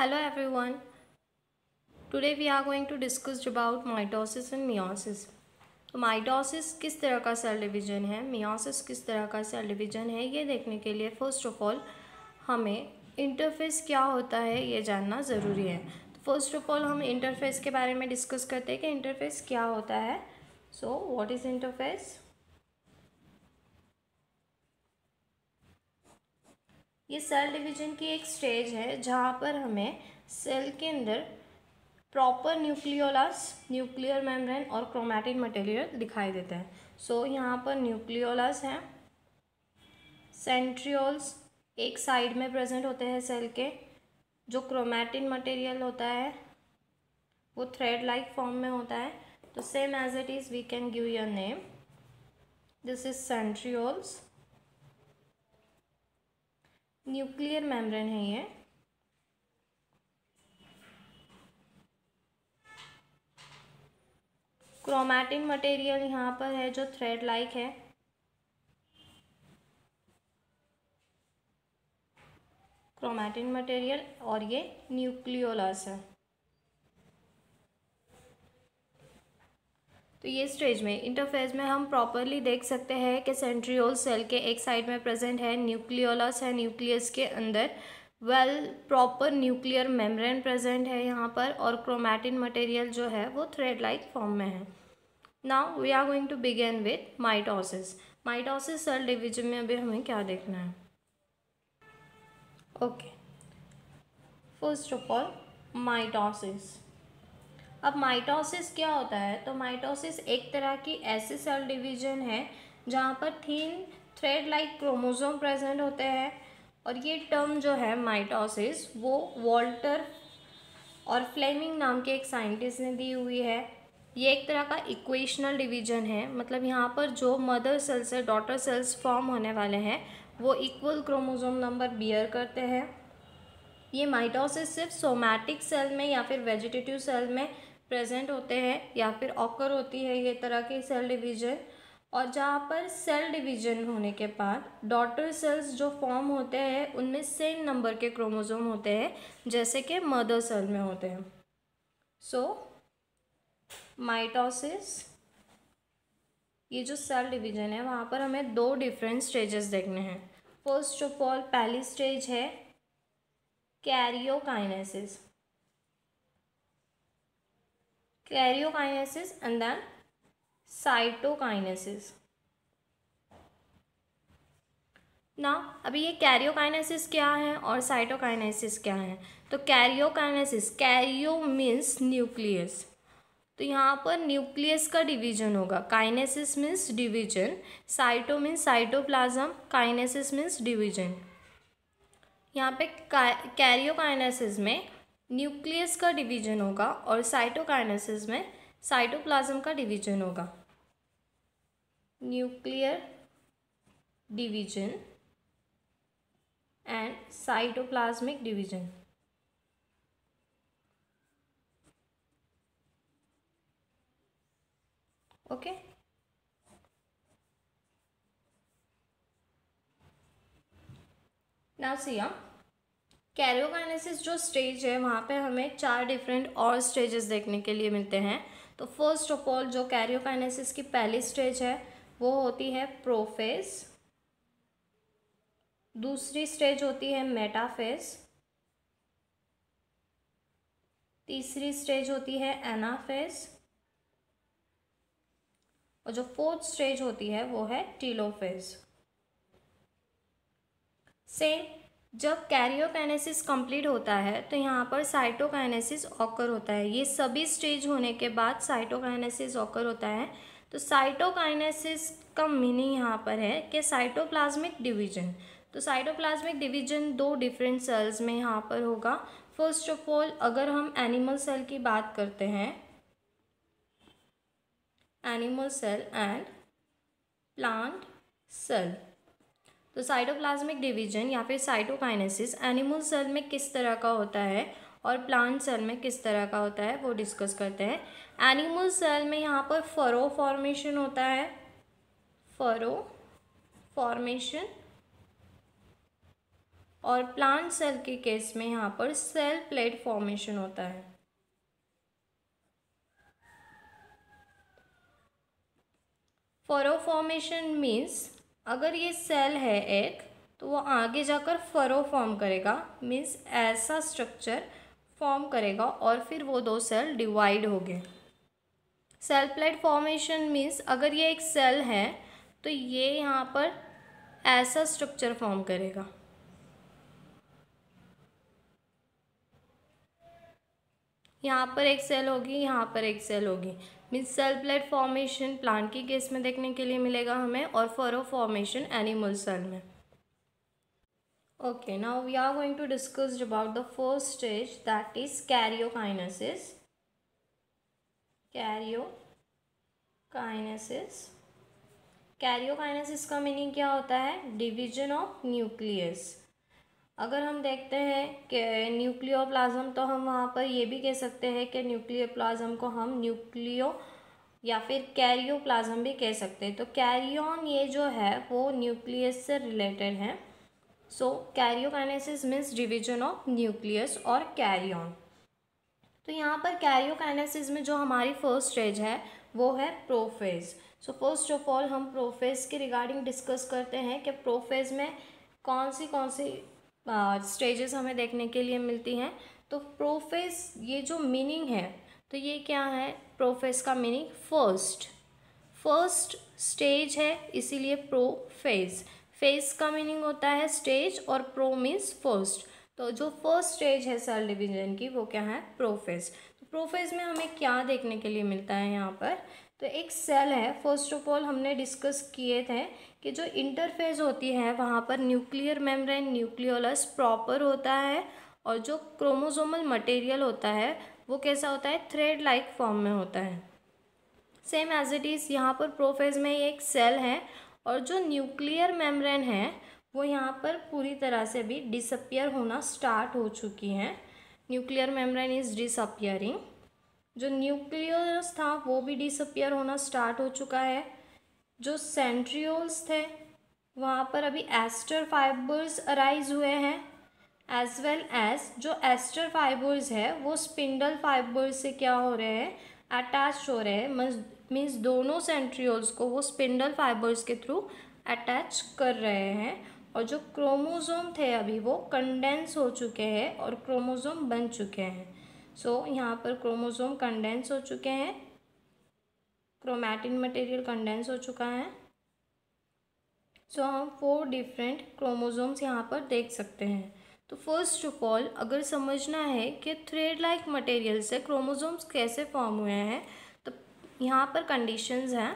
Hello everyone. Today we are going to discuss about mitosis and meiosis. तो mitosis किस तरह का cell division है, मियोसिस किस तरह का सेल डिवीजन है, ये देखने के लिए फर्स्ट ऑफ ऑल हमें इंटरफेस क्या होता है ये जानना ज़रूरी है। तो फर्स्ट ऑफ ऑल हम इंटरफेस के बारे में डिस्कस करते हैं कि इंटरफेस क्या होता है। So what is interface? ये सेल डिवीजन की एक स्टेज है जहाँ पर हमें सेल के अंदर प्रॉपर न्यूक्लियोलस, न्यूक्लियर मेम्ब्रेन और क्रोमैटिन मटेरियल दिखाई देता है। सो यहाँ पर न्यूक्लियोलस है, सेंट्रियोल्स एक साइड में प्रेजेंट होते हैं सेल के। जो क्रोमैटिन मटेरियल होता है वो थ्रेड लाइक फॉर्म में होता है। तो same as it is we can give your name, this is centrioles. Nuclear membrane है ये। क्रोमैटिन मटेरियल यहाँ पर है जो थ्रेड लाइक है। क्रोमैटिन मटेरियल और ये न्यूक्लियोलस है। तो ये स्टेज में इंटरफेज में हम प्रॉपरली देख सकते हैं कि सेंट्रियोल सेल के एक साइड में प्रेजेंट है, न्यूक्लियोलस है, न्यूक्लियस के अंदर प्रॉपर न्यूक्लियर मेम्ब्रेन प्रेजेंट है यहाँ पर, और क्रोमैटिन मटेरियल जो है वो थ्रेड लाइक फॉर्म में है। Now we are going to begin with mitosis. Mitosis cell division में अभी हमें क्या देखना है? Okay, first of all mitosis. अब माइटोसिस क्या होता है? तो माइटोसिस एक तरह की ऐसी सेल डिवीजन है जहाँ पर थीन थ्रेड लाइक क्रोमोसोम प्रेजेंट होते हैं। और ये टर्म जो है माइटोसिस वो वॉल्टर और फ्लेमिंग नाम के एक साइंटिस्ट ने दी हुई है। ये एक तरह का इक्वेशनल डिवीजन है, मतलब यहाँ पर जो मदर सेल्स से डॉटर सेल्स फॉर्म होने वाले हैं वो इक्वल क्रोमोसोम नंबर बियर करते हैं। ये माइटोसिस सिर्फ सोमैटिक सेल में या फिर वेजिटेटिव सेल में प्रेजेंट होते हैं या फिर ऑकर होती है ये तरह की सेल डिवीजन। और जहाँ पर सेल डिवीजन होने के बाद डॉटर सेल्स जो फॉर्म होते हैं उनमें सेम नंबर के क्रोमोसोम होते हैं जैसे कि मदर सेल में होते हैं। सो माइटोसिस ये जो सेल डिवीजन है वहाँ पर हमें दो डिफरेंट स्टेजेस देखने हैं। फर्स्ट ऑफ ऑल पहली स्टेज है karyokinesis, karyokinesis and then cytokinesis. ना अभी ये कैरियोकाइनेसिस क्या है और साइटोकाइनेसिस क्या है? तो कैरियोकाइनेसिस, कैरियो मीन्स न्यूक्लियस, तो यहाँ पर न्यूक्लियस का डिवीजन होगा। Kinesis means division, cyto means cytoplasm, kinesis means division. यहाँ पे कैरियोकाइनेसिस में न्यूक्लियस का डिवीजन होगा और साइटोकाइनेसिस में साइटोप्लाज्म का डिवीजन होगा। Nuclear division and cytoplasmic division. Okay, now see karyokinesis जो स्टेज है वहाँ पे हमें चार डिफरेंट और स्टेजेस देखने के लिए मिलते हैं। तो फर्स्ट ऑफ ऑल जो कैरियोकाइनेसिस की पहली स्टेज है वो होती है प्रोफेज, दूसरी स्टेज होती है मेटाफेज, तीसरी स्टेज होती है एनाफेज, और जो फोर्थ स्टेज होती है वो है टीलोफेज। सेम जब कैरियोकाइनेसिस कंप्लीट होता है तो यहाँ पर साइटोकाइनेसिस ऑकर होता है। ये सभी स्टेज होने के बाद साइटोकाइनेसिस ऑकर होता है। तो साइटोकाइनेसिस का मीनिंग यहाँ पर है कि साइटोप्लाज्मिक डिवीजन। तो साइटोप्लाज्मिक डिवीजन दो डिफरेंट सेल्स में यहाँ पर होगा। फर्स्ट ऑफ ऑल अगर हम एनिमल सेल की बात करते हैं, animal cell and plant cell, तो साइटोप्लाज्मिक डिवीजन या फिर साइटोकाइनेसिस एनिमल सेल में किस तरह का होता है और प्लांट सेल में किस तरह का होता है वो डिस्कस करते हैं। एनिमल सेल में यहाँ पर फरो फॉर्मेशन होता है, फरो फॉर्मेशन, और प्लांट सेल के केस में यहाँ पर सेल प्लेट फॉर्मेशन होता है। फरो फॉर्मेशन मीन्स अगर ये सेल है एक, तो वो आगे जाकर फरो फॉर्म करेगा, मीन्स ऐसा स्ट्रक्चर फॉर्म करेगा और फिर वो दो सेल डिवाइड हो गए। सेल प्लेट फॉर्मेशन मीन्स अगर ये एक सेल है तो ये यहाँ पर ऐसा स्ट्रक्चर फॉर्म करेगा। यहाँ पर एक सेल होगी, यहाँ पर एक सेल होगी, means cell plate formation plant की केस में देखने के लिए मिलेगा हमें, और फरो फॉर्मेशन एनिमल सेल में। Okay, now we are going to discuss about the first stage, that is karyokinesis. Karyokinesis का मीनिंग क्या होता है? Division of nucleus. अगर हम देखते हैं कि न्यूक्लियोप्लाज्म, तो हम वहाँ पर ये भी कह सकते हैं कि न्यूक्लियोप्लाज्म को हम न्यूक्लियो या फिर कैरियोप्लाज्म भी कह सकते हैं। तो कैरियन ये जो है वो न्यूक्लियस से रिलेटेड है। So karyokinesis means division of nucleus और कैरियन। तो यहाँ पर कैरियोकाइनेसिस में जो हमारी फर्स्ट स्टेज है वो है prophase. So first of all हम प्रोफेज के रिगार्डिंग डिस्कस करते हैं कि प्रोफेज में कौन सी स्टेजेस हमें देखने के लिए मिलती हैं। तो प्रोफेज ये जो मीनिंग है, तो ये क्या है? प्रोफेज का मीनिंग फर्स्ट स्टेज है, इसीलिए प्रोफेज। फेज का मीनिंग होता है स्टेज और प्रो मीन्स फर्स्ट। तो जो फर्स्ट स्टेज है सेल डिवीजन की वो क्या है? प्रोफेज। तो प्रोफेज में हमें क्या देखने के लिए मिलता है यहाँ पर? तो एक सेल है, फर्स्ट ऑफ ऑल हमने डिस्कस किए थे कि जो इंटरफेज होती है वहाँ पर न्यूक्लियर मेम्ब्रेन, न्यूक्लियोलस प्रॉपर होता है, और जो क्रोमोसोमल मटेरियल होता है वो कैसा होता है? थ्रेड लाइक फॉर्म में होता है। सेम एज इट इज़ यहाँ पर प्रोफेज में एक सेल है, और जो न्यूक्लियर मेम्ब्रेन है वो यहाँ पर पूरी तरह से भी डिसअपियर होना स्टार्ट हो चुकी हैं। Nuclear membrane is disappearing. जो न्यूक्लियस था वो भी डिसअपियर होना स्टार्ट हो चुका है। जो सेंट्रियोल्स थे वहाँ पर अभी एस्टर फाइबर्स अराइज हुए हैं, एज वेल एज जो एस्टर फाइबर्स है वो स्पिंडल फाइबर्स से क्या हो रहे हैं? अटैच हो रहे हैं। मीन्स दोनों सेंट्रियोल्स को वो स्पिंडल फाइबर्स के थ्रू अटैच कर रहे हैं, और जो क्रोमोसोम थे अभी वो कंडेंस हो चुके हैं और क्रोमोसोम बन चुके हैं। सो यहाँ पर क्रोमोसोम कंडेंस हो चुके हैं, क्रोमैटिन मटेरियल कंडेंस हो चुका है। सो हम 4 डिफरेंट क्रोमोसोम्स यहाँ पर देख सकते हैं। तो फर्स्ट ऑफ ऑल अगर समझना है कि थ्रेड लाइक मटेरियल से क्रोमोसोम्स कैसे फॉर्म हुए हैं, तो यहाँ पर कंडीशंस हैं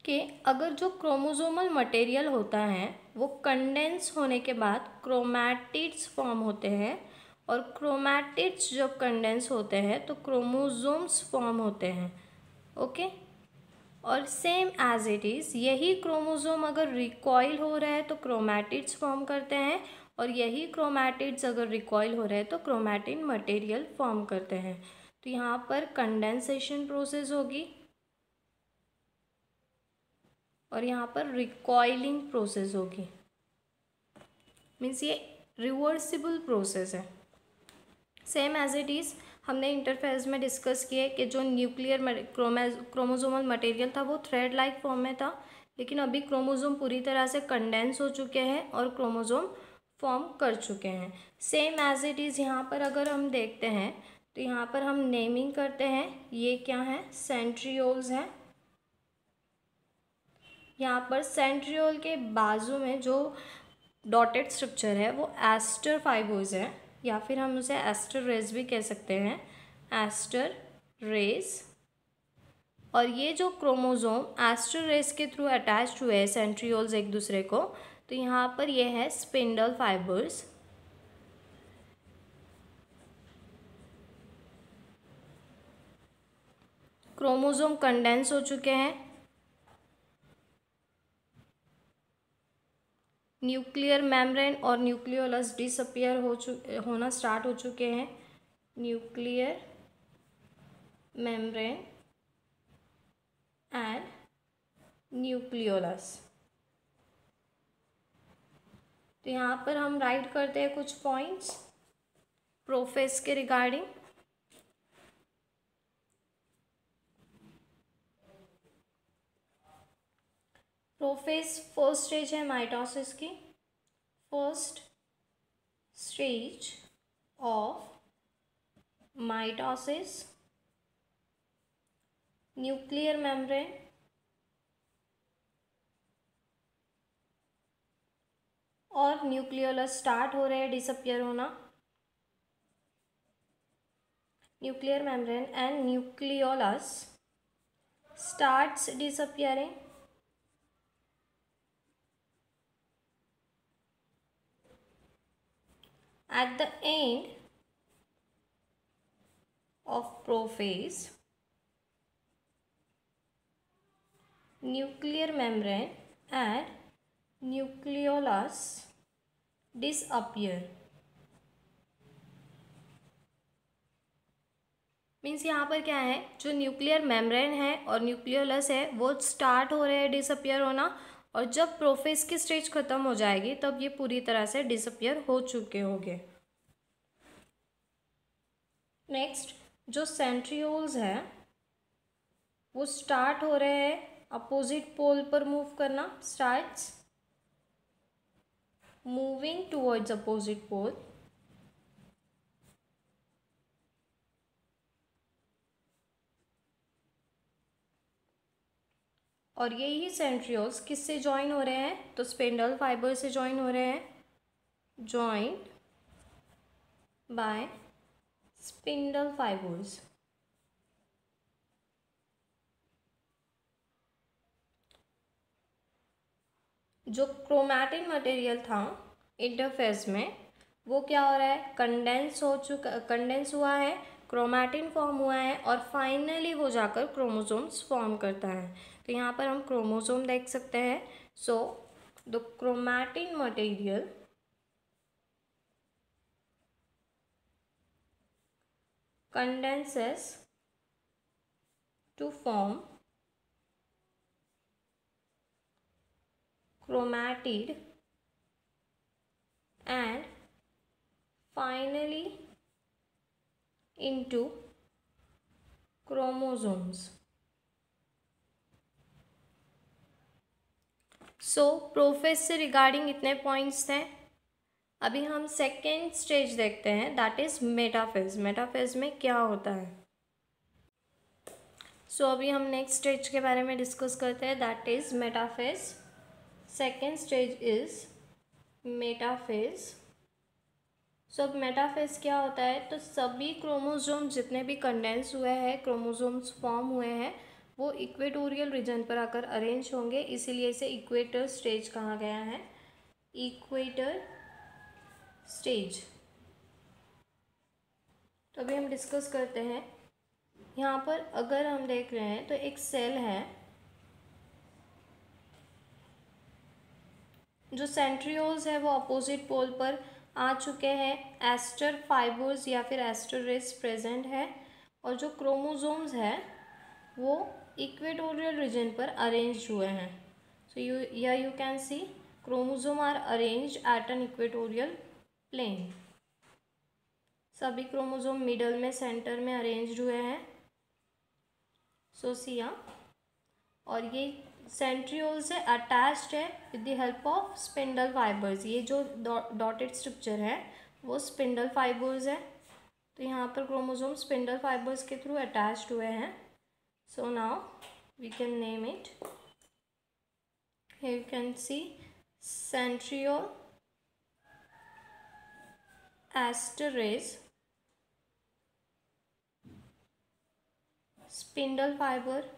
कि अगर जो क्रोमोसोमल मटेरियल होता है वो कंडेंस होने के बाद क्रोमैटिड्स फॉर्म होते हैं, और क्रोमैटिड्स जब कंडेंस होते हैं तो क्रोमोसोम्स फॉर्म होते हैं। ओके, और सेम एज इट इज़ यही क्रोमोसोम अगर रिकॉइल हो रहा है तो क्रोमैटिड्स फॉर्म करते हैं, और यही क्रोमैटिड्स अगर रिकॉइल हो रहे हैं तो क्रोमैटिन मटेरियल फॉर्म करते हैं। तो यहाँ पर कंडेंसेशन प्रोसेस होगी, और यहाँ पर रिकॉइलिंग प्रोसेस होगी। मीन्स ये रिवर्सिबल प्रोसेस है। सेम एज इट इज़ हमने इंटरफेज में डिस्कस किए कि जो न्यूक्लियर क्रोमोसोमल मटेरियल था वो थ्रेड लाइक फॉर्म में था, लेकिन अभी क्रोमोसोम पूरी तरह से कंडेंस हो चुके हैं और क्रोमोसोम फॉर्म कर चुके हैं। सेम एज इट इज़ यहाँ पर अगर हम देखते हैं तो यहाँ पर हम नेमिंग करते हैं, ये क्या है? सेंट्रियोल्स हैं। यहाँ पर सेंट्रियोल के बाजू में जो डॉटेड स्ट्रक्चर है वो एस्टर फाइबर्स है, या फिर हम उसे एस्टर रेस भी कह सकते हैं, एस्टर रेस। और ये जो क्रोमोसोम एस्टर रेस के थ्रू अटैच्ड हुए हैं सेंट्रियोल्स एक दूसरे को, तो यहाँ पर ये है स्पिंडल फाइबर्स। क्रोमोसोम कंडेंस हो चुके हैं, न्यूक्लियर मेम्ब्रेन और न्यूक्लियोलस डिसअपियर होना स्टार्ट हो चुके हैं। Nuclear membrane and nucleolus. तो यहाँ पर हम राइट करते हैं कुछ पॉइंट्स प्रोफेज के रिगार्डिंग। प्रोफेज फर्स्ट स्टेज है माइटोसिस की। First stage of mitosis, nuclear membrane और न्यूक्लियोलस स्टार्ट हो रहे हैं डिसअपियर होना। Nuclear membrane and nucleolus starts disappearing. At the end of prophase, nuclear membrane and nucleolus disappear। Means यहाँ पर क्या है, जो न्यूक्लियर मेम्ब्रेन है और न्यूक्लियोलस है वो स्टार्ट हो रहे हैं डिसअपियर होना, और जब प्रोफेज की स्टेज खत्म हो जाएगी तब ये पूरी तरह से डिसअपियर हो चुके होंगे। नेक्स्ट जो सेंट्रियोल्स है वो स्टार्ट हो रहे हैं अपोजिट पोल पर मूव करना, starts moving towards opposite pole. और यही सेंट्रियोल्स किससे ज्वाइन हो रहे हैं, तो स्पिंडल फाइबर से ज्वाइन हो रहे हैं, ज्वाइन बाय स्पिंडल फाइबर्स। जो क्रोमैटिन मटेरियल था इंटरफेस में वो क्या हो रहा है, कंडेंस हुआ है, क्रोमैटिन फॉर्म हुआ है और फाइनली वो जाकर क्रोमोसोम्स फॉर्म करता है। तो यहाँ पर हम क्रोमोसोम देख सकते हैं। So the chromatin material condenses to form chromatid and finally into chromosomes। So prophase से रिगार्डिंग इतने पॉइंट्स थे। अभी हम सेकेंड स्टेज देखते हैं, दैट इज मेटाफेज। मेटाफेज में क्या होता है, सो अभी हम नेक्स्ट स्टेज के बारे में डिस्कस करते हैं, that is metaphase. Second stage is metaphase. So अब मेटाफेज क्या होता है, तो सभी क्रोमोसोम जितने भी कंडेंस हुए हैं, क्रोमोसोम्स फॉर्म हुए हैं, वो इक्वेटोरियल रीजन पर आकर अरेंज होंगे, इसीलिए इसे इक्वेटर स्टेज कहा गया है, इक्वेटर स्टेज। तो अभी हम डिस्कस करते हैं। यहाँ पर अगर हम देख रहे हैं तो एक सेल है, जो सेंट्रियोल्स है वो अपोजिट पोल पर आ चुके हैं, एस्टर फाइबर्स या फिर एस्टर रेस प्रेजेंट है, और जो क्रोमोसोम्स है वो इक्वेटोरियल रीजन पर अरेंज हुए हैं। So you can see chromosome are arrange at an equatorial plane. सभी क्रोमोसोम मिडल में सेंटर में अरेंज हुए हैं, सो सिया। और ये सेंट्रियोल से अटैच्ड है with the help of spindle fibres. ये जो डॉटेड स्ट्रक्चर है वो स्पिंडल फाइबर्स है। तो यहाँ पर क्रोमोसोम स्पिंडल फाइबर्स के थ्रू अटैच्ड हुए हैं। So now we can name it, here you can see centriole, aster rays, spindle fibre,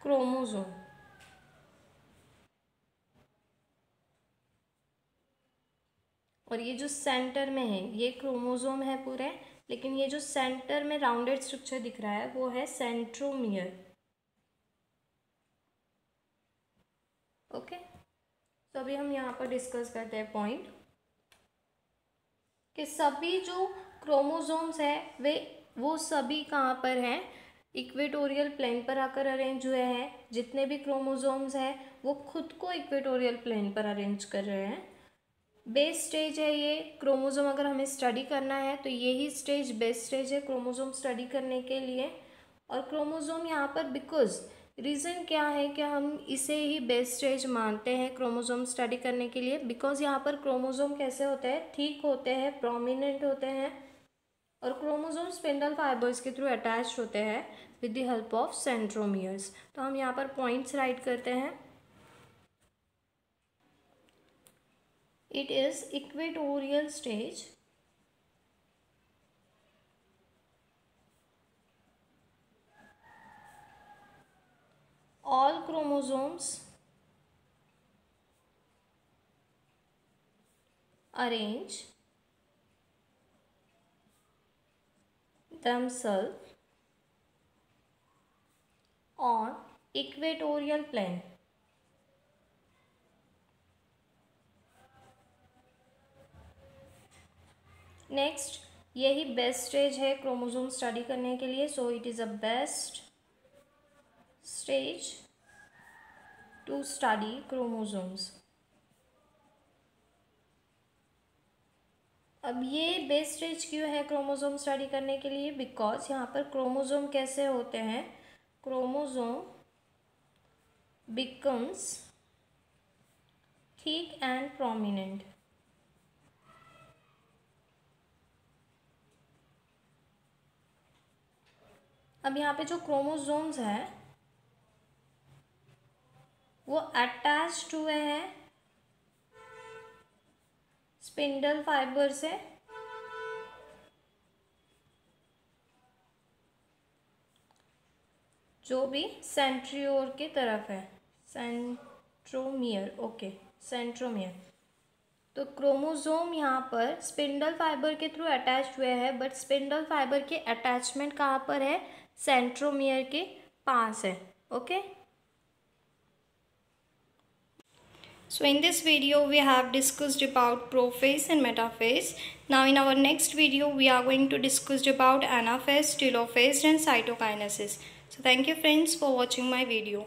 chromosome. और ये जो सेंटर में है ये क्रोमोसोम है पूरे, लेकिन ये जो सेंटर में राउंडेड स्ट्रक्चर दिख रहा है वो है सेंट्रोमियर। ओके, तो अभी हम यहाँ पर डिस्कस करते हैं पॉइंट कि सभी जो क्रोमोसोम्स है वो सभी कहाँ पर हैं, इक्वेटोरियल प्लेन पर आकर अरेंज हुए हैं। जितने भी क्रोमोसोम्स हैं वो खुद को इक्वेटोरियल प्लेन पर अरेंज कर रहे हैं। बेस स्टेज है ये क्रोमोसोम, अगर हमें स्टडी करना है तो यही स्टेज बेस स्टेज है क्रोमोसोम स्टडी करने के लिए। और क्रोमोसोम यहाँ पर बिकॉज रीज़न क्या है कि हम इसे ही बेस स्टेज मानते हैं क्रोमोसोम स्टडी करने के लिए, बिकॉज यहाँ पर क्रोमोसोम कैसे होते हैं, थिक होते हैं, प्रोमिनेंट होते हैं, और क्रोमोसोम स्पिंडल फाइबर्स के थ्रू अटैच्ड होते हैं with the help of centromeres. तो हम यहाँ पर पॉइंट्स राइट करते हैं। It is equatorial stage all chromosomes arrange themselves on equatorial plane। Next, यही बेस्ट स्टेज है क्रोमोसोम स्टडी करने के लिए। So it is a best stage to study chromosomes. अब ये बेस्ट स्टेज क्यों है क्रोमोसोम स्टडी करने के लिए, बिकॉज यहाँ पर क्रोमोसोम कैसे होते हैं, chromosome becomes thick and prominent. अब यहाँ पे जो क्रोमोसोम्स हैं वो अटैच्ड हुए हैं स्पिंडल फाइबर से, जो भी सेंट्रियोर की तरफ है, सेंट्रोमियर, ओके सेंट्रोमियर। तो क्रोमोसोम यहाँ पर स्पिंडल फाइबर के थ्रू अटैच हुए हैं, बट स्पिंडल फाइबर के अटैचमेंट कहाँ पर है, सेंट्रोमियर के पास है। Okay, so in this video we have discussed about prophase and metaphase. Now in our next video we are going to discuss about anaphase, telophase and cytokinesis. So thank you friends for watching my video.